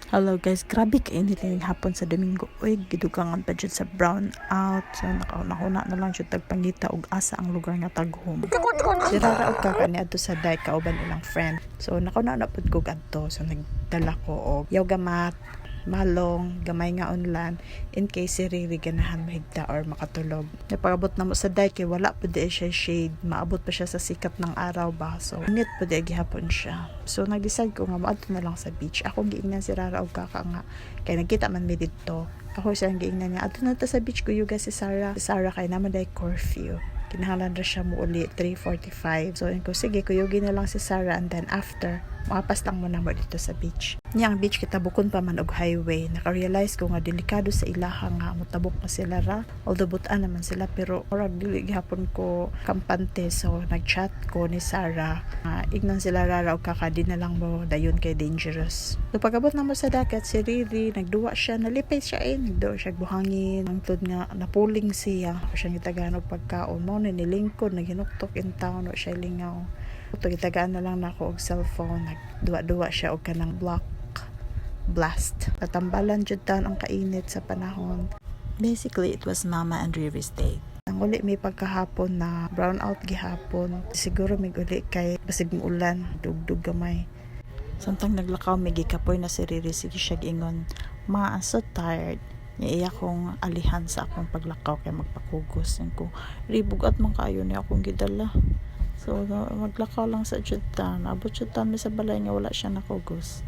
Hello guys, grabe kainit na yung hapon sa Domingo. Uy, gidugangan pa dyan sa brown out. So, nakauna na lang dyan tagpangita og asa ang lugar nga tag-home. Sirara og kaka ni adto sa day kauban ilang friend. So, nakauna na pud ko adto. So, nagdala ko og yoga mat, malong, gamay nga unlan in case si Riri ganahan mahigda or makatulog. Napagabot na mo sa day kay wala pud di siya shade. Maabot pa siya sa sikat ng araw ba. So, init pud di gihapon siya. So, nag-decide ko nga maadto na lang sa beach. Ako giingnan si Rara og kaka nga kay nagkita man mi didto. Ako siya giingnan niya adto na ta sa beach ko yuga si Sarah. Si Sarah kay naman day curfew. Kinahanglan ra siya mo uli 3:45. So, ko sige kuyugi na lang si Sarah and then after mapas lang muna mo dito sa beach. Niya ang beach kita bukon pa man og highway. Naka-realize ko nga delikado sa ilaha nga motabok pa sila ra. Although butan naman sila pero orag dili gihapon ko kampante. So nag-chat ko ni Sarah. Ignan sila rara og kakadi na lang mo dayon kay dangerous. So pagabot na mo sa dagat si Riri nagduwa siya nalipay siya nagduwa siya buhangin. Ang tud nga napuling siya. Ako siya gitagaan og pagkaon mo ni nilingkod naghinuktok in town o siya lingaw. Ito gitagaan na lang nako og cellphone nagduwa-duwa siya og kanang block blast. Tatambalan jud tan ang kainit sa panahon. Basically, it was Mama and Riri's day. Ang uli may pagkahapon na brown out gihapon. Siguro may uli kay basig ulan, dugdug gamay. Samtang naglakaw may gikapoy na si Riri sige siya gingon, "Ma, I'm so tired." Niya kong alihan sa akong paglakaw kay magpakugos. Ko, ribugat man kayo ni akong gidala. So, maglakaw lang sa jutan. Abot jutan mi sa balay nga wala siya nakugos.